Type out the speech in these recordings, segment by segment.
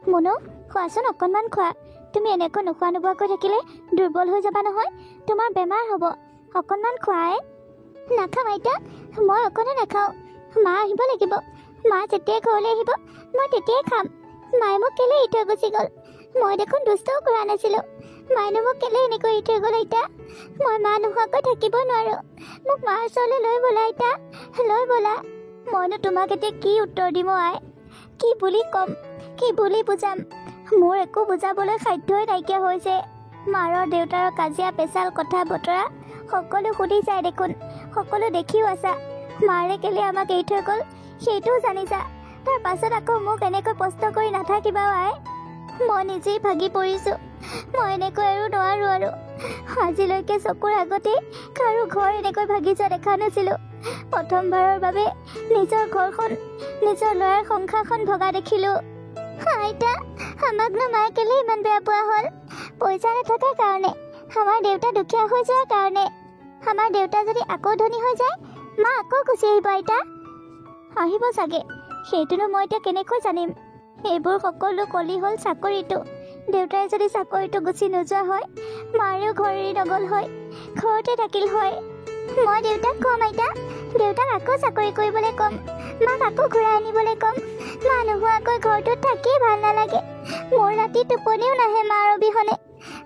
মনো খোৱাচোন অকণমান খোৱা তুমি এনেকৈ নোখোৱা নোবোৱাকৈ থাকিলে দুৰ্বল হৈ যাবা নহয় তোমাৰ বেমাৰ হ'ব অকণমান খোৱাই নাখাম আইতা মই অকণো নাখাওঁ মা আহিব লাগিব মা যেতিয়াই ঘৰলৈ আহিব মই তেতিয়াই খাম মায়ে মোক কেলে এৰি থৈ গুচি গ'ল মই দেখোন দুষ্টও কৰা নাছিলোঁ মায়েনো মোক কেলে এনেকৈ এৰি থৈ গ'ল আইতা মই মা নোহোৱাকৈ থাকিব নোৱাৰোঁ মোক মাৰ ওচৰলৈ লৈ ব'লা আইতা লৈ ব'লা মইনো তোমাক এতিয়া কি উত্তৰ দিম আই কি বুলি ক'ম কি বুলি বুজাম মোৰ একো বুজাবলৈ সাধ্যই নাইকিয়া হৈছে মাৰৰ দেউতাৰৰ কাজিয়া পেচাল কথা বতৰা সকলো সুধি যায় দেখোন সকলো দেখিও আছা মাৰে কেলে আমাক এৰি থৈ গ'ল সেইটোও জানিছা তাৰ পাছত আকৌ মোক এনেকৈ কষ্ট কৰি নাথাকিবা আই মই নিজেই ভাগি পৰিছোঁ মই এনেকৈ আৰু নোৱাৰোঁ আৰু আজিলৈকে চকুৰ আগতে কাৰো ঘৰ এনেকৈ ভাগি যোৱা দেখা নাছিলোঁ প্ৰথমবাৰৰ বাবে নিজৰ ঘৰখন নিজৰ ল'ৰাৰ সংসাৰখন ভগা দেখিলোঁ আইতা আমাকনো মায়ে কেলে ইমান বেয়া পোৱা হ'ল পইচা নথকাৰ কাৰণে আমাৰ দেউতা দুখীয়া হৈ যোৱাৰ কাৰণে আমাৰ দেউতা যদি আকৌ ধনী হৈ যায় মা আকৌ গুচি আহিব আইতা আহিব চাগে সেইটোনো মই এতিয়া কেনেকৈ জানিম এইবোৰ সকলো কলি হ'ল চাকৰিটো দেউতাই যদি চাকৰিটো গুচি নোযোৱা হয় মাৰেও ঘৰ এৰি নগ'ল হয় ঘৰতে থাকিল হয় মই দেউতাক ক'ম আইতা দেউতাক আকৌ চাকৰি কৰিবলৈ ক'ম মাক আকৌ ঘূৰাই আনিবলৈ ক'ম মা নোহোৱাকৈ ঘৰটোত থাকিয়েই ভাল নালাগে মোৰ ৰাতি টোপনিও নাহে মাৰ অবিহনে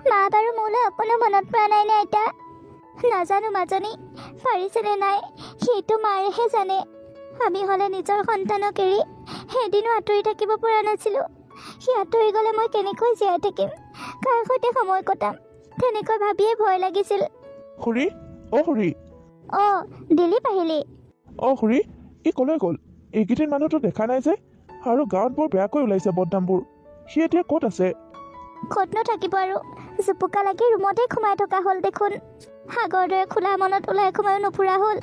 মা বাৰু মোলৈ অকণো মনত পৰা নাই নে আইতা নাজানো মাজনী পাৰিছেনে নাই সেইটো মায়েহে জানে আমি হ'লে নিজৰ সন্তানক এৰি এদিনো আঁতৰি থাকিব পৰা নাছিলোঁ সি আঁতৰি গ'লে মই কেনেকৈ জীয়াই থাকিম কাৰ সৈতে সময় কটাম তেনেকৈ ভাবিয়ে ভয় লাগিছিল খুৰী অ' খুৰী অঁ দিলীপ আহিলি অ' খুৰী ই ক'লৈ গ'ল এইকেইদিন মানুহটো দেখা নাই যে আৰু গাঁৱত বৰ বেয়াকৈ ওলাইছে বদনামবোৰ সি এতিয়া ক'ত আছে ক'তনো থাকিব আৰু জুপুকা লাগি ৰুমতেই সোমাই থকা হ'ল দেখোন আগৰ দৰে খোলা মনত ওলাই সোমায়ো নুফুৰা হ'ল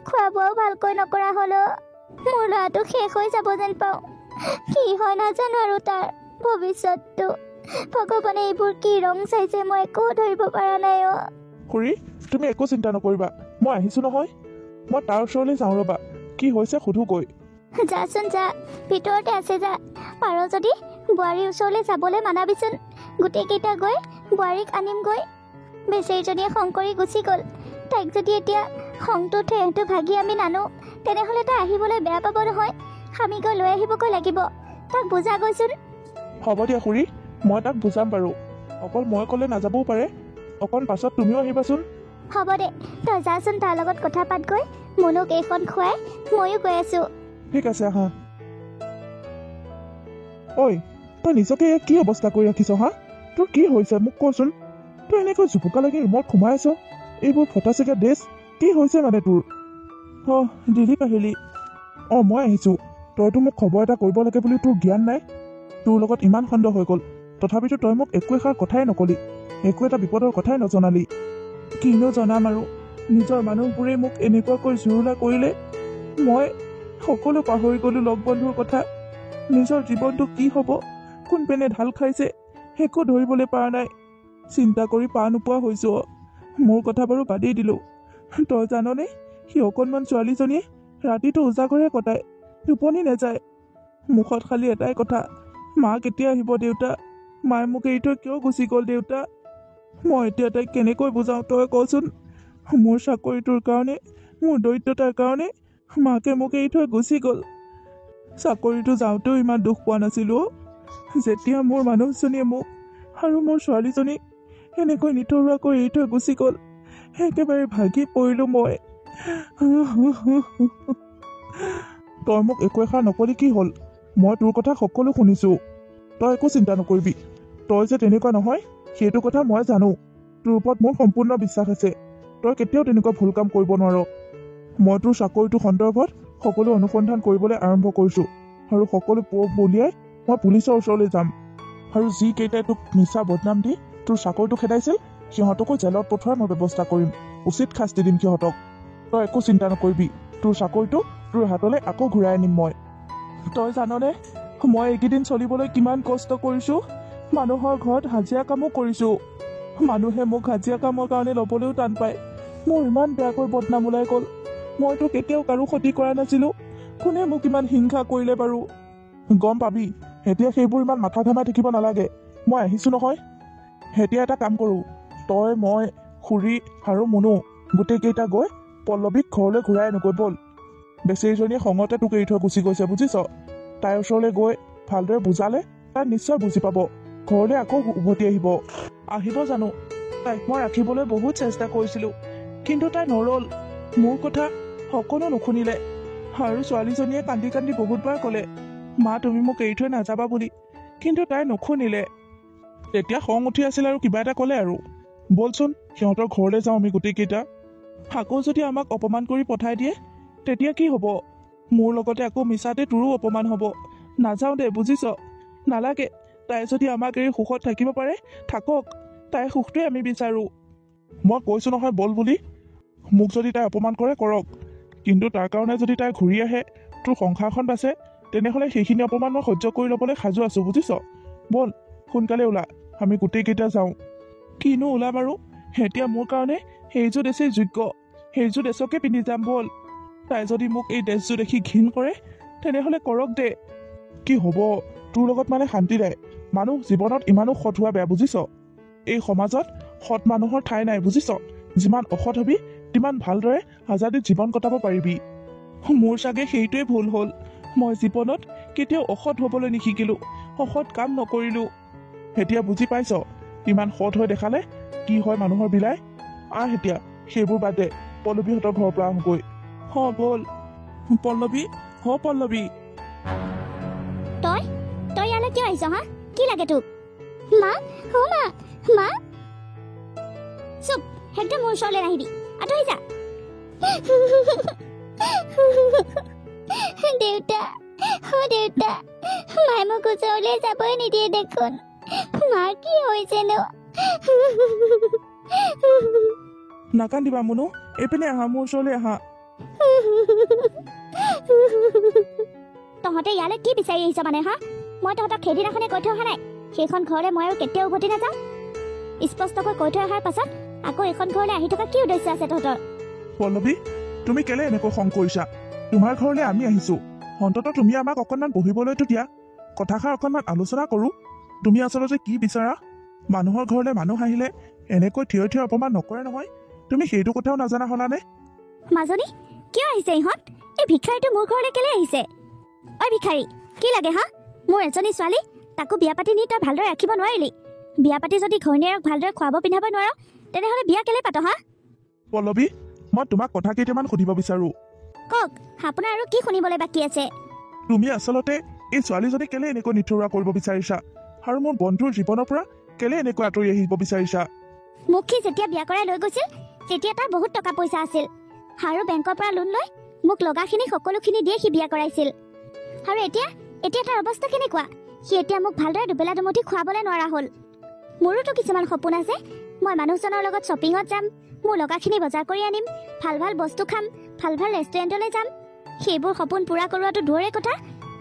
খোৱা বোৱাও ভালকৈ নকৰা হ'ল মোৰ ল'ৰাটো শেষ হৈ যাব যেন পাওঁ কি হয় নাজানো আৰু তাৰ ভৱিষ্যতটো ভগৱানে এইবোৰ কি ৰং চাইছে মই একো ধৰিব পৰা নাই খুৰী তুমি একো চিন্তা নকৰিবা মই আহিছোঁ নহয় মই তাৰ ওচৰলৈ যাওঁ ৰ'বা কি হৈছে সুধোগৈ যাচোন যা ভিতৰতে আছে যা পাৰ যদি বোৱাৰীৰ ওচৰলৈ যাবলৈ মানাবিচোন গোটেইকেইটা গৈ বোৱাৰীক আনিমগৈ বেচেৰীজনীয়ে খং কৰি গুচি গ'ল তাইক যদি এতিয়া খংটো ঠেহটো ভাগি আমি নানো তেনেহ'লে তাই আহিবলৈ বেয়া পাব নহয় আমি গৈ লৈ আহিবগৈ লাগিব তাক বুজা গৈচোন হ'ব দিয়া খুৰী মই তাক বুজাম বাৰু অকল মই ক'লে নাযাবও পাৰে অকণ পাছত তুমিও আহিবাচোন হ'ব দে তই যাচোন তাৰ লগত কথা পাতগৈ মনুক এইখন খুৱাই ময়ো গৈ আছোঁ ঠিক আছে আহা ঐ তই নিজকে কি অৱস্থা কৰি ৰাখিছ হা তোৰ কি হৈছে মোক কচোন তই এনেকৈ জুপুকা লাগি ৰুমত সোমাই আছ এইবোৰ ফটা চিগা ড্ৰেছ কি হৈছে মানে তোৰ অঁ দিলীপ আহিলি অঁ মই আহিছোঁ তইতো মোক খবৰ এটা কৰিব লাগে বুলি তোৰ জ্ঞান নাই তোৰ লগত ইমান সন্দেহ হৈ গ'ল তথাপিতো তই মোক একো এষাৰ কথাই নকলি একো এটা বিপদৰ কথাই নজনালি কিনো জনাম আৰু নিজৰ মানুহবোৰেই মোক এনেকুৱাকৈ জুৰুলা কৰিলে মই সকলো পাহৰি গ'লোঁ লগ বন্ধুৰ কথা নিজৰ জীৱনটো কি হ'ব কোনপিনে ঢাল খাইছে একো ধৰিবলৈ পৰা নাই চিন্তা কৰি পা নোপোৱা হৈছোঁ মোৰ কথা বাৰু বাদেই দিলোঁ তই জাননে সি অকণমান ছোৱালীজনীয়ে ৰাতিটো উজাগৰে কটায় টোপনি নাযায় মুখত খালি এটাই কথা মা কেতিয়া আহিব দেউতা মায়ে মোক এৰি থৈ কিয় গুচি গ'ল দেউতা মই এতিয়া তাইক কেনেকৈ বুজাওঁ তই কচোন মোৰ চাকৰিটোৰ কাৰণে মোৰ দৰিদ্ৰতাৰ কাৰণে মাকে মোক এৰি থৈ গুচি গ'ল চাকৰিটো যাওঁতেও ইমান দুখ পোৱা নাছিলোঁ যেতিয়া মোৰ মানুহজনীয়ে মোক আৰু মোৰ ছোৱালীজনীক এনেকৈ নিথৰুৱাকৈ এৰি থৈ গুচি গ'ল একেবাৰে ভাগি পৰিলোঁ মই তই মোক একো এষাৰ নকলি কি হ'ল মই তোৰ কথা সকলো শুনিছোঁ তই একো চিন্তা নকৰিবি তই যে তেনেকুৱা নহয় সেইটো কথা মই জানো তোৰ ওপৰত মোৰ সম্পূৰ্ণ বিশ্বাস আছে তই কেতিয়াও তেনেকুৱা ভুল কাম কৰিব নোৱাৰ মই তোৰ চাকৰিটো সন্দৰ্ভত সকলো অনুসন্ধান কৰিবলৈ আৰম্ভ কৰিছোঁ আৰু সকলো উলিয়াই মই পুলিচৰ ওচৰলৈ যাম আৰু যিকেইটাই তোক মিছা বদনাম দি তোৰ চাকৰিটো খেদাইছিল সিহঁতকো জেলত পঠোৱাৰ মই ব্যৱস্থা কৰিম উচিত শাস্তি দিম সিহঁতক তই একো চিন্তা নকৰিবি তোৰ চাকৰিটো তোৰ হাতলৈ আকৌ ঘূৰাই আনিম মই তই জাননে মই এইকেইদিন চলিবলৈ কিমান কষ্ট কৰিছোঁ মানুহৰ ঘৰত হাজিৰা কামো কৰিছোঁ মানুহে মোক হাজিৰা কামৰ কাৰণে ল'বলৈও টান পায় মোৰ ইমান বেয়াকৈ বদনাম ওলাই গ'ল মইতো কেতিয়াও কাৰো ক্ষতি কৰা নাছিলোঁ কোনে মোক ইমান হিংসা কৰিলে বাৰু গম পাবি এতিয়া সেইবোৰ ইমান মাথা ঘামাই থাকিব নালাগে। মই আহিছোঁ নহয়। এতিয়া এটা কাম কৰোঁ, তই মই খুৰী আৰু মুনু গোটেইকেইটা গৈ পল্লৱীক ঘৰলৈ ঘূৰাই আনোগৈ ব'ল। বেচেৰীজনীয়ে খঙতে তোক এৰি থৈ গুচি গৈছে বুজিছ। তাইৰ ওচৰলৈ গৈ ভালদৰে বুজালে তাই নিশ্চয় বুজি পাব, ঘৰলৈ আকৌ উভতি আহিব জানো। তাইক মই ৰাখিবলৈ বহুত চেষ্টা কৰিছিলোঁ, কিন্তু তাই নৰল। মোৰ কথা সকলো নুশুনিলে আৰু ছোৱালীজনীয়ে কান্দি কান্দি বহুতবাৰ ক'লে, মা তুমি মোক এৰি থৈ নাযাবা বুলি, কিন্তু তাই নুশুনিলে। তেতিয়া খং উঠি আছিল আৰু কিবা এটা ক'লে আৰু। বলচোন সিহঁতৰ ঘৰলৈ যাওঁ আমি গোটেইকেইটা। আকৌ যদি আমাক অপমান কৰি পঠাই দিয়ে তেতিয়া কি হ'ব? মোৰ লগতে আকৌ মিছাতে তোৰো অপমান হ'ব। নাযাওঁ দে বুজিছ। নালাগে, তাই যদি আমাক এৰি সুখত থাকিব পাৰে থাকক, তাইৰ সুখটোৱে আমি বিচাৰোঁ। মই কৈছোঁ নহয় বল বুলি। মোক যদি তাই অপমান কৰে কৰক, কিন্তু তাৰ কাৰণে যদি তাই ঘূৰি আহে তোৰ সংসাৰখন বাচে, তেনেহ'লে সেইখিনি অপমান মই সহ্য কৰি ল'বলৈ সাজু আছোঁ বুজিছ। বল সোনকালে ওলা, আমি গোটেইকেইটা যাওঁ। কিনো ওলাম আৰু, এতিয়া মোৰ কাৰণে সেইযোৰ ড্ৰেছেই যোগ্য, সেইযোৰ ড্ৰেছকে পিন্ধি যাম বল। তাই যদি মোক এই ড্ৰেছযোৰ দেখি ঘিণ কৰে তেনেহ'লে কৰক দে। কি হ'ব তোৰ লগত মানে শান্তি নাই। মানুহ জীৱনত ইমানো সৎ হোৱা বেয়া বুজিছ। এই সমাজত সৎ মানুহৰ ঠাই নাই বুজিছ। যিমান অসৎ হবি তিমান ভালদৰে আজাদীত জীৱন কটাব পাৰিবি। মোৰ চাগে সেইটোৱে ভুল হ'ল, মই জীৱনত কেতিয়াও অসৎ হ'বলৈ নিশিকিলোঁ, অসৎ কাম নকৰিলোঁ। এতিয়া বুজি পাইছ ইমান সৎ হৈ দেখালে কি হয় মানুহৰ বিলাই। এতিয়া সেইবোৰ বাদে, পল্লৱীহঁতৰ ঘৰৰ পৰা আহোঁগৈ। বল পল্লৱী, পল্লৱী। তই তই ইয়ালৈ কিয় আহিছ হা? কি লাগে তোক? মা মা মা চুপ, একদম মোৰ ওচৰলৈ নাহিবি, আঁতৰি যা। দেউতা দেউতা, মায়ে মোক ওচৰলৈ যাবই নিদিয়ে দেখোন। মাৰ কি হৈছেনো? নাকান্দিবা মুনু, এইপিনে আহা, মোৰ ওচৰলৈ আহা। তহঁতে ইয়ালৈ কি বিচাৰি আহিছ মানে হা? মই তহঁতক সেইদিনাখনে কৈ থৈ অহা নাই সেইখন ঘৰলৈ মই আৰু কেতিয়াও উভতি নাযাওঁ? স্পষ্টকৈ কৈ থৈ অহাৰ পাছত আকৌ এইখন ঘৰলৈ আহি থকা কি উদ্দেশ্য আছে তহঁতৰ? পল্লৱী, তুমি কেলে এনেকৈ খং কৰিছা? তোমাৰ ঘৰলৈ আমি আহিছোঁ, অন্ততঃ তুমি আমাক অকণমান বহিবলৈতো দিয়া, কথাষাৰ অকণমান আলোচনা কৰোঁ। তুমি আচলতে কি বিচাৰা? মানুহৰ ঘৰলৈ মানুহ আহিলে এনেকৈ থিয় থিয় অপমান নকৰে নহয়, তুমি সেইটো কথাও নাজানা হলানে? মাজনী, কিয় আহিছে ইহঁত? এই ভিক্ষাৰীটো মোৰ ঘৰলৈ কেলে আহিছে? ঐ ভিক্ষাৰী, কি লাগে হা? মোৰ এজনী ছোৱালী, তাকো বিয়া পাতি নি তই ভালদৰে ৰাখিব নোৱাৰিলি? বিয়া পাতি যদি ঘৈণীয়েৰক ভালদৰে খুৱাব পিন্ধাব নোৱাৰ তেনেহ'লে বিয়া কেলে পাত হা? পল্লৱী, মই তোমাক কথা কেইটামান সুধিব বিচাৰোঁ। কওক, আপোনাৰ আৰু কি শুনিবলৈ বাকী আছে? তুমি আচলতে এই ছোৱালীজনীক কেলে এনেকৈ নিথৰুৱা কৰিব বিচাৰিছা আৰু মোৰ বন্ধুৰ জীৱনৰ পৰা কেলে এনেকৈ আঁতৰি আহিব বিচাৰিছা? মোক সি যেতিয়া বিয়া কৰাই লৈ গৈছিল তেতিয়া তাৰ বহুত টকা পইচা আছিল আৰু বেংকৰ পৰা লোন লৈ মোক লগাখিনি সকলোখিনি দিয়ে সি বিয়া কৰাইছিল। আৰু এতিয়া তাৰ অৱস্থা কেনেকুৱা? সি এতিয়া মোক ভালদৰে দুবেলা দুমুঠি খুৱাবলৈ নোৱাৰা হ'ল। মোৰোতো কিছুমান সপোন আছে, মই মানুহজনৰ লগত শ্বপিঙত যাম, মোৰ লগাখিনি বজাৰ কৰি আনিম, ভাল ভাল বস্তু খাম, ভাল ভাল ৰেষ্টুৰেণ্টলৈ যাম। সেইবোৰ সপোন পূৰা কৰোৱাটো দূৰৰে কথা,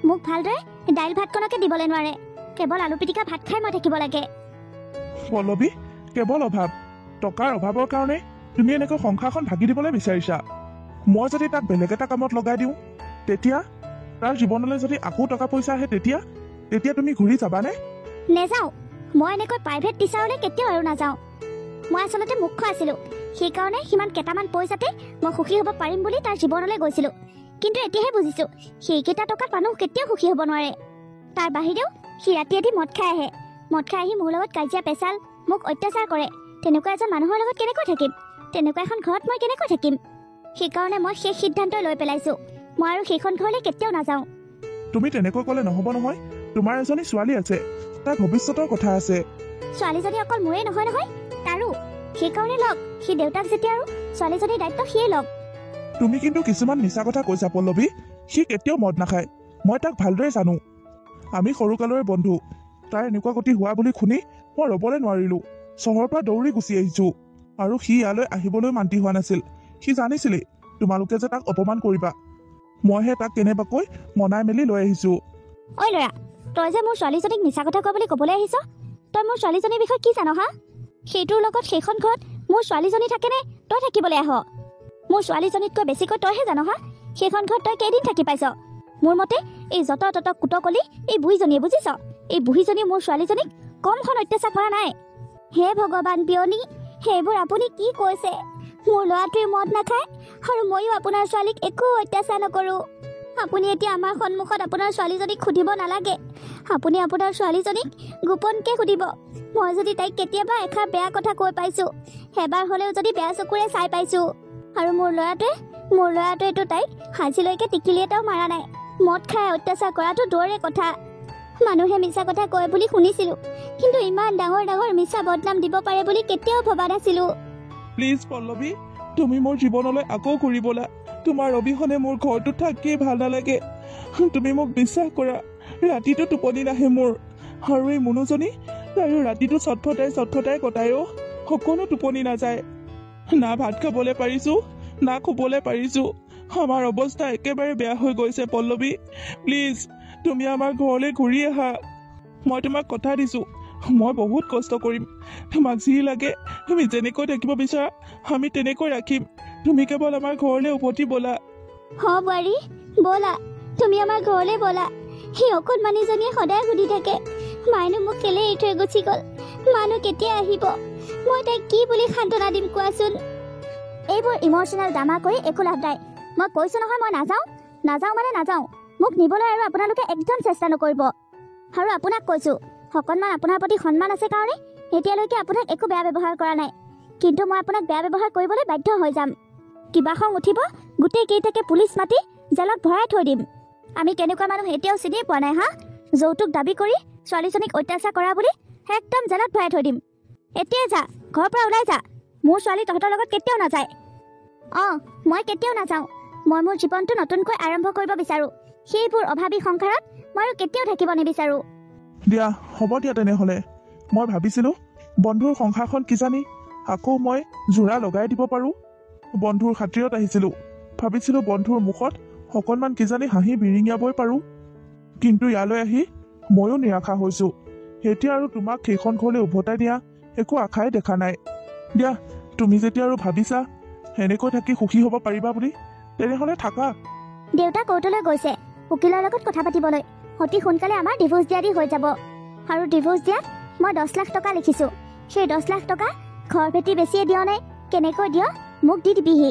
মোক ভালদৰে দাইল ভাতকণকে দিবলৈ নোৱাৰে। কেৱল আলু পিটিকা ভাত খাই মই থাকিব লাগে। পল্লৱী, কেৱল অভাৱ, টকাৰ অভাৱৰ কাৰণে তুমি এনেকৈ সংসাৰখন ভাগি দিবলৈ বিচাৰিছা? মই যদি তাক বেলেগ এটা কামত লগাই দিওঁ তেতিয়া তাৰ জীৱনলৈ যদি আকৌ টকা পইচা আহে তেতিয়া তুমি ঘূৰি যাবানে? নেযাওঁ, মই এনেকৈ প্ৰাইভেট টিচাৰলৈ কেতিয়াও আৰু নাযাওঁ। মই আচলতে মুখ্য আছিলোঁ, সেইকাৰণে সিমান কেইটামান পইচাতে মই সুখী হ'ব পাৰিম বুলি তাৰ জীৱনলৈ গৈছিলোঁ। কিন্তু এতিয়াহে বুজিছোঁ সেইকেইটা টকাত মানুহ কেতিয়াও সুখী হ'ব নোৱাৰে। তাৰ বাহিৰেও সি ৰাতি ৰাতি মদ খাই আহে, মদ খাই আহি মোৰ লগত কাজিয়া পেচাল, মোক অত্যাচাৰ কৰে। তেনেকুৱা এজন মানুহৰ লগত কেনেকৈ থাকিম? তেনেকুৱা এখন ঘৰত মই কেনেকৈ থাকিম? সেইকাৰণে মই শেষ সিদ্ধান্ত লৈ পেলাইছোঁ, মই আৰু সেইখন ঘৰলৈ কেতিয়াও নাযাওঁ। তুমি তেনেকৈ ক'লে নহ'ব নহয়, তোমাৰ এজনী ছোৱালী আছে, তাৰ ভৱিষ্যতৰ কথা আছে। ছোৱালীজনী অকল মোৰেই নহয় নহয়, তাৰো। সেইকাৰণে লগ, সি দেউতাক যেতিয়া আৰু ছোৱালীজনীৰ দায়িত্ব সিয়ে লগ। তুমি কিন্তু কিছুমান মিছা কথা কৈছা পল্লৱী। সি কেতিয়াও মদ নাখায়, মই তাক ভালদৰে জানো। আমি সৰুকালৰে বন্ধু। তাৰ এনেকুৱা গতি হোৱা বুলি শুনি মই ৰ'বলৈ নোৱাৰিলোঁ, চহৰৰ পৰা দৌৰি গুচি আহিছোঁ। আৰু সি ইয়ালৈ আহিবলৈ মান্তি হোৱা নাছিল। সি জানিছিলেই তোমালোকে যে তাক অপমান কৰিবা, মইহে তাক কেনেবাকৈ মনাই মেলি লৈ আহিছোঁ। ঐ ল'ৰা, তই যে মোৰ ছোৱালীজনীক মিছা কথা কোৱা বুলি ক'বলৈ আহিছ, তই মোৰ ছোৱালীজনীৰ বিষয়ে কি জান হা? সেইটোৰ লগত সেইখন ঘৰত মোৰ ছোৱালীজনী থাকেনে তই থাকিবলৈ আহ? মোৰ ছোৱালীজনীতকৈ বেছিকৈ তইহে জান হা? সেইখন ঘৰত তই কেইদিন থাকি পাইছ? মোৰ মতে এই যত তত কুটকলি এই বুঢ়ীজনীয়ে বুজিছ এই বুঢ়ীজনীয়ে মোৰ ছোৱালীজনীক কমখন অত্যাচাৰ কৰা নাই হে ভগৱান পিয়নী সেইবোৰ আপুনি কি কৈছে মোৰ ল'ৰাটোৱে মদ নাখায় আৰু ময়ো আপোনাৰ ছোৱালীক একো অত্যাচাৰ নকৰোঁ আপুনি এতিয়া আমাৰ সন্মুখত আপোনাৰ ছোৱালীজনীক সুধিব নালাগে আপুনি আপোনাৰ ছোৱালীজনীক গোপনকৈ সুধিব মই যদি তাইক কেতিয়াবা এষাৰ বেয়া কথা কৈ পাইছোঁ এবাৰ হ'লেও যদি বেয়া চকুৰে চাই পাইছোঁ আৰু মোৰ ল'ৰাটোৱেতো তাইক আজিলৈকে টিকিলি এটাও মাৰা নাই মদ খাই অত্যাচাৰ কৰাটো দূৰৰে কথা মানুহে মিছা কথা কয় বুলি শুনিছিলোঁ কিন্তু ইমান ডাঙৰ ডাঙৰ মিছা বদনাম দিব পাৰে বুলি কেতিয়াও ভবা নাছিলোঁ প্লিজ পল্লৱী তুমি মোৰ জীৱনলৈ আকৌ ঘূৰিবলা তোমাৰ অবিহনে মোৰ ঘৰটোত থাকিয়ে ভাল নালাগে তুমি মোক বিশ্বাস কৰা ৰাতিটো টোপনি নাহে মোৰ আৰু এই মুনুজনী তাইও ৰাতিটো চটফটাই কটায়ো সকলো টোপনি নাযায় না ভাত খাবলৈ পাৰিছোঁ না শুবলৈ পাৰিছোঁ আমাৰ অৱস্থা একেবাৰে বেয়া হৈ গৈছে পল্লৱী প্লিজ তুমি আমাৰ ঘৰলৈ ঘূৰি আহা মই তোমাক কথা দিছোঁ মই বহুত কষ্ট কৰিম তোমাক যি লাগে তুমি যেনেকৈ থাকিব বিচাৰা আমি তেনেকৈ ৰাখিম তুমি কেৱল আমাৰ ঘৰলৈ উভতি ব'লা বোৱাৰী ব'লা তুমি আমাৰ ঘৰলৈ ব'লা সেই অকণমানিজনীয়ে সদায় সুধি থাকে মাইনু মোক কেলে এৰি থৈ গুচি গ'ল মানুহ কেতিয়া আহিব মই তাইক কি বুলি সান্তনা দিম কোৱাচোন এইবোৰ ইম'চনেল ড্ৰামা কৰি একো লাভ নাই মই কৈছোঁ নহয় মই নাযাওঁ মোক নিবলৈ আৰু আপোনালোকে একদম চেষ্টা নকৰিব আৰু আপোনাক কৈছোঁ অকণমান আপোনাৰ প্ৰতি সন্মান আছে কাৰণে এতিয়ালৈকে আপোনাক একো বেয়া ব্যৱহাৰ কৰা নাই কিন্তু মই আপোনাক বেয়া ব্যৱহাৰ কৰিবলৈ বাধ্য হৈ যাম কিবা খং উঠিব গোটেই কেইটাকে পুলিচ মাতি জেলত ভৰাই থৈ দিম আমি কেনেকুৱা মানুহ এতিয়াও চিনিয়ে পোৱা নাই হা যৌতুক দাবী কৰি ছোৱালীজনীক অত্যাচাৰ কৰা বুলি একদম জেলত ভৰাই থৈ দিম এতিয়াই যা ঘৰৰ পৰা ওলাই যা মোৰ ছোৱালী তহঁতৰ লগত কেতিয়াও নাযায় মই কেতিয়াও নাযাওঁ মই মোৰ জীৱনটো নতুনকৈ আৰম্ভ কৰিব বিচাৰোঁ সেইবোৰ অভাৱী সংসাৰত মই আৰু কেতিয়াও থাকিব নিবিচাৰোঁ দিয়া হ'ব দিয়া তেনেহ'লে মই ভাবিছিলোঁ বন্ধুৰ সংসাৰখন কিজানি আকৌ মই জোৰা লগাই দিব পাৰোঁ বন্ধুৰ খাতিৰত আহিছিলোঁ ভাবিছিলোঁ বন্ধুৰ মুখত অকণমান কিজানি হাঁহি বিৰিঙিয়াবই পাৰোঁ কিন্তু ইয়ালৈ আহি ময়ো নিৰাশা হৈছোঁ এতিয়া আৰু তোমাক সেইখন ঘৰলৈ উভতাই দিয়া একো আশাই দেখা নাই দিয়া তুমি যেতিয়া আৰু ভাবিছা সেনেকৈ থাকি সুখী হ'ব পাৰিবা বুলি তেনেহ'লে থাকা দেউতা কোৰ্টলৈ গৈছে উকিলৰ লগত কথা পাতিবলৈ অতি সোনকালে আমাৰ ডিভোৰ্চ দিয়া হৈ যাব আৰু ডিভোৰ্চ দিয়াত মই 10 লাখ টকা লিখিছোঁ সেই 10 লাখ টকা ঘৰ ভেটি বেছিয়ে দিয় নাই কেনেকৈ দিয় মোক দি দিবিহি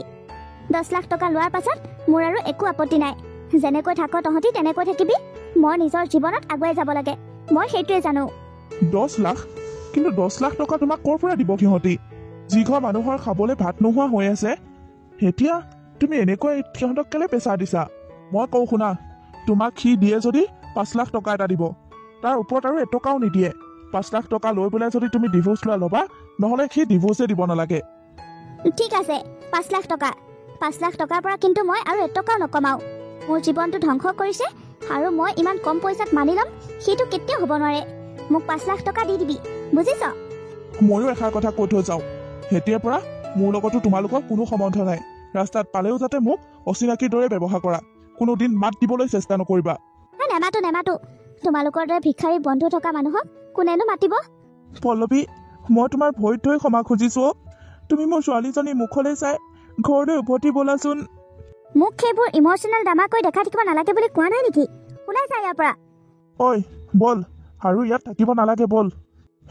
10 লাখ টকা লোৱাৰ পাছত মোৰ আৰু একো আপত্তি নাই যেনেকৈ থাক তহঁতি তেনেকৈ থাকিবি মই নিজৰ জীৱনত আগুৱাই যাব লাগে মই সেইটোৱে জানো 10 লাখ কিন্তু 10 লাখ টকা তোমাক ক'ৰ পৰা দিব সিহঁতি যিঘৰ মানুহৰ খাবলৈ ভাত নোহোৱা হৈ আছে এতিয়া তুমি এনেকৈ সিহঁতক কেলে পেচা দিছা মই কওঁ শুনা তোমাক সি দিয়ে যদি 5 লাখ টকা এটা দিব তাৰ ওপৰত আৰু এটকাও নিদিয়ে 5 লাখ টকা লৈ পেলাই যদি তুমি ডিভোৰ্চ লোৱা ল'বা নহ'লে সি ডিভোৰ্চে দিব নালাগে ঠিক আছে 5 লাখ টকাৰ পৰা কিন্তু মই আৰু এটকাও নকমাওঁ মোৰ জীৱনটো ধ্বংস কৰিছে আৰু মই ইমান কম পইচাত মানি ল'ম সেইটো কেতিয়াও হ'ব নোৱাৰে মোক 5 লাখ টকা দি দিবি বুজিছ ময়ো এষাৰ কথা কৈ থৈ যাওঁ এতিয়াৰ পৰা মোৰ লগতো তোমালোকৰ কোনো সম্বন্ধ নাই ৰাস্তাত পালেও যাতে মোক অচিনাকিৰ দৰে ব্যৱহাৰ কৰা কোনোদিন মাত দিবলৈ চেষ্টা নকৰিবা নেমাতো তোমালোকৰ দৰে ভিক্ষাৰী বন্ধু থকা মানুহক কোনেনো মাতিব পল্লৱী মই তোমাৰ ভৰিত থৈ ক্ষমা খুজিছোঁ তুমি মোৰ ছোৱালীজনী মুখলৈ চাই ঘৰলৈ উভতি ব'লাচোন মোক সেইবোৰ ইম'চনেল ড্ৰামা কৰি দেখা থাকিব নালাগে বুলি কোৱা নাই নেকি ওলাই যা ইয়াৰ পৰা ঐ বল আৰু ইয়াত থাকিব নালাগে বল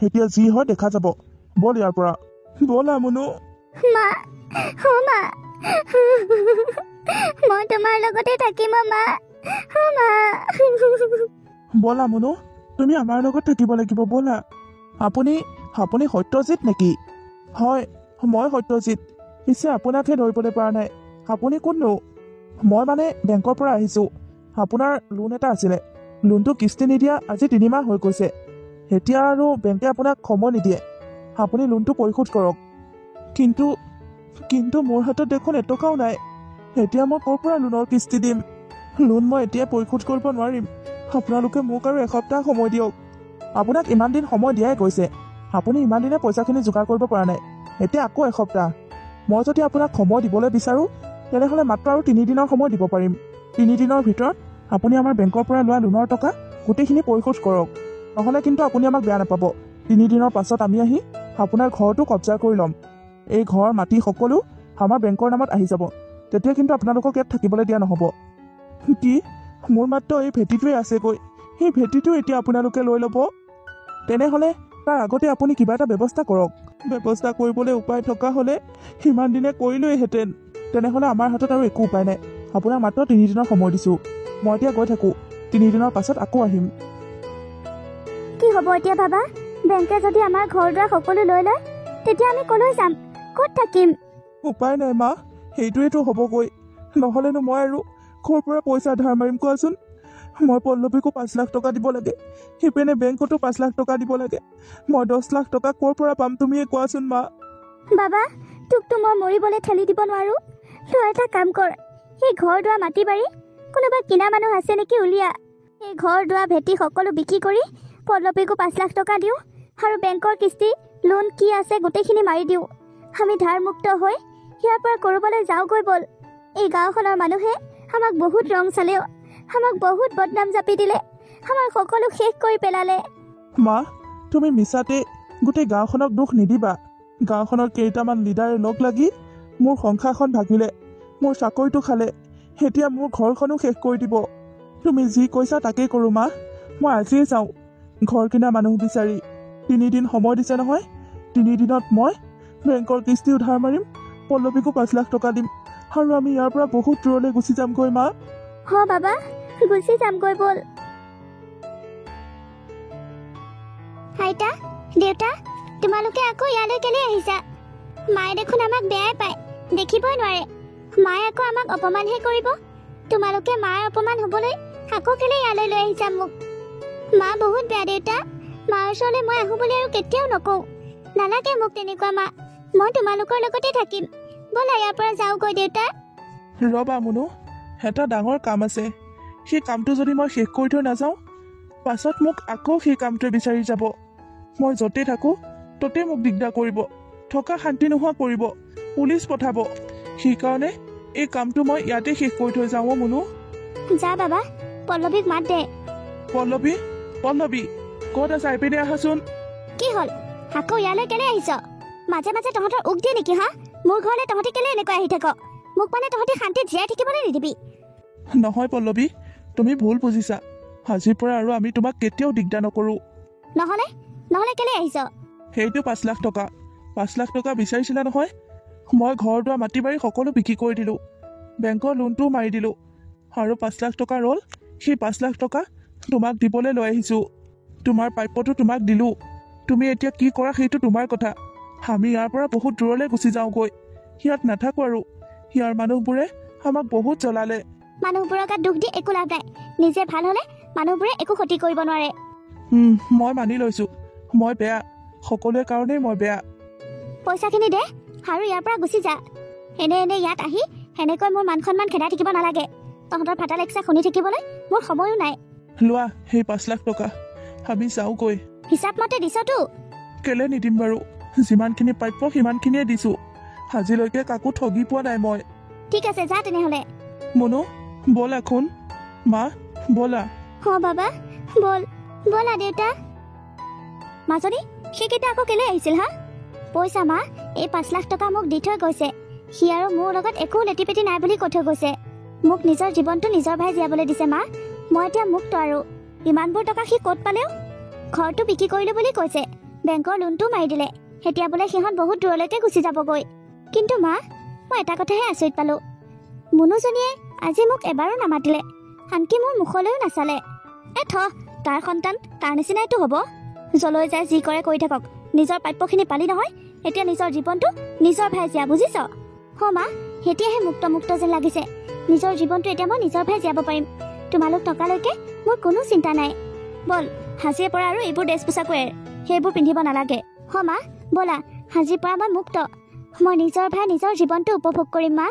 এতিয়া যি হয় দেখা যাব বল ইয়াৰ পৰা ব'লা মুনু মা মই তোমাৰ লগতে থাকিম মা ব'লা মুনু তুমি আমাৰ লগত থাকিব লাগিব ব'লা আপুনি সত্যজিত নেকি হয় মই সত্যজিত পিছে আপোনাকহে ধৰিবলৈ পৰা নাই আপুনি কোননো মই মানে বেংকৰ পৰা আহিছোঁ আপোনাৰ লোন এটা আছিলে লোনটো কিস্তি নিদিয়া আজি 3 মাহ হৈ গৈছে এতিয়া আৰু বেংকে আপোনাক সময় নিদিয়ে আপুনি লোনটো পৰিশোধ কৰক কিন্তু মোৰ হাতত দেখোন এটকাও নাই এতিয়া মই ক'ৰ পৰা লোনৰ কিস্তি দিম লোন মই এতিয়া পৰিশোধ কৰিব নোৱাৰিম আপোনালোকে মোক আৰু এসপ্তাহ সময় দিয়ক আপোনাক ইমান দিন সময় দিয়াই গৈছে আপুনি ইমান দিনে পইচাখিনি যোগাৰ কৰিব পৰা নাই এতিয়া আকৌ এসপ্তাহ মই যদি আপোনাক সময় দিবলৈ বিচাৰোঁ তেনেহ'লে মাত্ৰ আৰু 3 দিনৰ সময় দিব পাৰিম 3 দিনৰ ভিতৰত আপুনি আমাৰ বেংকৰ পৰা লোৱা লোনৰ টকা গোটেইখিনি পৰিশোধ কৰক নহ'লে কিন্তু আপুনি আমাক বেয়া নাপাব 3 দিনৰ পাছত আমি আহি আপোনাৰ ঘৰটো কব্জা কৰি ল'ম এই ঘৰ মাটি সকলো আমাৰ বেংকৰ নামত আহি যাব তেতিয়া কিন্তু আপোনালোকক ইয়াত থাকিবলৈ দিয়া নহ'ব কি মোৰ মাত্ৰ এই ভেটিটোৱে আছেগৈ। সেই ভেটিটো এতিয়া আপোনালোকে লৈ ল'ব। তেনেহ'লে তাৰ আগতে আপুনি কিবা এটা ব্যৱস্থা কৰক। ব্যৱস্থা কৰিবলৈ উপায় থকা হ'লে সিমান দিনে কৰিলোৱেহেঁতেন। তেনেহ'লে আমাৰ হাতত আৰু একো উপায় নাই। আপোনাক মাত্ৰ 3 দিনৰ সময় দিছোঁ। মই এতিয়া গৈ থাকোঁ। 3 দিনৰ পাছত আকৌ আহিম। কি হ'ব এতিয়া বাবা? বেংকে যদি আমাৰ ঘৰ দুৱাৰ সকলো লৈ লয় তেতিয়া আমি ক'লৈ যাম? ক'ত থাকিম? উপায় নাই মা, সেইটোৱেতো হ'বগৈ। নহ'লেনো মই আৰু ক'ৰ পৰা পইচা ধাৰ মাৰিম কোৱাচোন? মই পল্লৱীকো 5 লাখ টকা দিব লাগে, সিপিনে বেংকতো 5 লাখ টকা দিব লাগে। মই 10 লাখ টকা ক'ৰ পৰা পাম তুমিয়ে কোৱাচোন মা? বাবা, তোকতো মই মৰিবলৈ ঠেলি দিব নোৱাৰোঁ। তই এটা কাম কৰ, সেই ঘৰ দুৱাৰ মাটি বাৰী কোনোবা কিনা মানুহ আছে নেকি উলিয়া। এই ঘৰ দুৱাৰ ভেটি সকলো বিক্ৰী কৰি পল্লৱীকো 5 লাখ টকা দিওঁ আৰু বেংকৰ কিস্তি লোন কি আছে গোটেইখিনি মাৰি দিওঁ। আমি ধাৰমুক্ত হৈ ইয়াৰ পৰা ক'ৰবালৈ যাওঁগৈ ব'ল। এই গাঁওখনৰ মানুহে আমাক বহুত ৰং চালেও, আমাক বহুত বদনাম জাপি দিলে, আমাৰ সকলো শেষ কৰি পেলালে। মা, তুমি মিছাতে গোটেই গাঁওখনক দুখ নিদিবা। গাঁওখনৰ কেইটামান লিডাৰে লগ লাগি মোৰ সংসাৰখন ভাগিলে, মোৰ চাকৰিটো খালে, এতিয়া মোৰ ঘৰখনো শেষ কৰি দিব। তুমি যি কৈছা তাকেই কৰোঁ মা। মই আজিয়ে যাওঁ ঘৰ কিনা মানুহ বিচাৰি। 3 দিন সময় দিছে নহয়। 3 দিনত মই বেংকৰ কিস্তি উধাৰ মাৰিম, পল্লৱীকো 5 লাখ টকা দিম আৰু আমি ইয়াৰ পৰা বহুত দূৰলৈ গুচি যামগৈ মা। বাবা, গুচি যামগৈ ব'ল। আইতা, দেউতা, তোমালোকে আকৌ ইয়ালৈ কেলে আহিছা? মায়ে দেখোন আমাক বেয়াই পায়, দেখিবই নোৱাৰে। মায়ে আকৌ আমাক অপমানহে কৰিব। তোমালোকে মাৰ অপমান হ'বলৈ আকৌ কেলে ইয়ালৈ লৈ আহিছা মোক? মা বহুত বেয়া দেউতা। মাৰ ওচৰলৈ মই আহোঁ বুলি আৰু কেতিয়াও নকওঁ। নালাগে মোক তেনেকুৱা মা, মই তোমালোকৰ লগতে থাকিম। ব'লা ইয়াৰ পৰা যাওঁগৈ দেউতা। ৰ'বা মুনু, এটা ডাঙৰ কাম আছে। সেই কামটো যদি মই শেষ কৰি থৈ নাযাওঁ, পাছত মোক আকৌ সেই কামটোৱে বিচাৰি যাব। মই য'তে থাকোঁ ত'তে মোক দিগদাৰ কৰিব, থকা শান্তি নোহোৱা কৰিব, পুলিচ পঠাব। সেইকাৰণে এই কামটো মই ইয়াতে শেষ কৰি থৈ যাওঁ। মুনু যা বাবা, পল্লৱীক মাত দে। পল্লৱী, পল্লৱী, ক'ত আছা? এইপিনে আহাচোন। কি হ'ল? আকৌ ইয়ালৈ কেলে আহিছ? মাজে মাজে তহঁতৰ উক দিয়ে নেকি হা? মোৰ ঘৰলৈ তহঁতি কেলে এনেকৈ আহি থাক? মোক মানে তহঁতি শান্তিত জীয়াই থাকিবলৈ নিদিবি। নহয় পল্লৱী, তুমি ভুল বুজিছা। আজিৰ পৰা আৰু আমি তোমাক কেতিয়াও দিগদাৰ নকৰোঁ। নহ'লে কেলে আহিছ? সেইটো 5 লাখ টকা। 5 লাখ টকা বিচাৰিছিলা নহয়। মই ঘৰ দুৱাৰ মাটি বাৰী সকলো বিক্ৰী কৰি দিলোঁ, বেংকৰ লোনটোও মাৰি দিলোঁ আৰু 5 লাখ টকা ৰ'ল। সেই 5 লাখ টকা তোমাক দিবলৈ লৈ আহিছোঁ। তোমাৰ প্ৰাপ্যটো তোমাক দিলোঁ। তুমি এতিয়া কি কৰা সেইটো তোমাৰ কথা। আমি ইয়াৰ পৰা বহুত দূৰলৈ গুচি যাওঁগৈ। ইয়াত নাথাকোঁ আৰু। ইয়াৰ মানুহবোৰে আমাক বহুত জ্বলালে। মানুহবোৰৰ গাত দুখ দি একো লাভ নাই। নিজে ভাল হ'লে মানুহবোৰে একো ক্ষতি কৰিব নোৱাৰে। মই মানি লৈছোঁ মই বেয়া, সকলোৰে কাৰণেই মই বেয়া। পইচাখিনি দে আৰু ইয়াৰ পৰা গুচি যা। এনে ইয়াত আহি সেনেকৈ মোৰ মান সন্মান খেদাই থাকিব নালাগে। তহঁতৰ ফাটা লেকচা শুনি থাকিবলৈ মোৰ সময়ো নাই। লোৱা সেই 5 লাখ টকা, আমি যাওঁগৈ। হিচাপ মতে দিছতো? কেলে নিদিম বাৰু? যিমানখিনি প্ৰাপ্য সিমানখিনিয়ে দিছোঁ। আজিলৈকে কাকো ঠগি পোৱা নাই মই। ঠিক আছে, যা তেনেহ'লে। মুনু, ব'লা খুন। মা, ব'লা। বাবা, ব'লা দেউতা। মাজনী, সেইকেইটা আকৌ কেলে আহিছিল হা? পইচা মা, এই 5 লাখ টকা মোক দি থৈ গৈছে। সি আৰু মোৰ লগত একো লেটিপেটি নাই বুলি কৈ থৈ গৈছে। মোক নিজৰ জীৱনটো নিজৰ ভাই জীয়াবলৈ দিছে মা। মই এতিয়া মুক্ত আৰু। ইমানবোৰ টকা সি ক'ত পালেও? ঘৰটো বিক্ৰী কৰিলোঁ বুলি কৈছে, বেংকৰ লোনটো মাৰি দিলে। এতিয়া বোলে সিহঁত বহুত দূৰলৈকে গুচি যাবগৈ। কিন্তু মা, মই এটা কথাহে আচৰিত পালোঁ। মুনুজনীয়ে আজি মোক এবাৰো নামাতিলে, আনকি মোৰ মুখলৈও নাচালে। তাৰ সন্তান তাৰ নিচিনাইতো হ'ব। যলৈ যায় যি কৰে কৰি থাকক। নিজৰ প্ৰাপ্যখিনি পালি নহয়, এতিয়া নিজৰ জীৱনটো নিজৰ ভাই জীয়া, বুজিছ? মা, এতিয়াহে মুক্ত যেন লাগিছে। নিজৰ জীৱনটো এতিয়া মই নিজৰ ভাই জীয়াব পাৰিম। তোমালোক থকালৈকে মোৰ কোনো চিন্তা নাই। ব'ল, আজিৰ পৰা আৰু এইবোৰ ড্ৰেছ পোছাকো সেইবোৰ পিন্ধিব নালাগে। মা, ব'লা, আজিৰ পৰা মই মুক্ত। মই নিজৰ ভাই নিজৰ জীৱনটো উপভোগ কৰিম মা।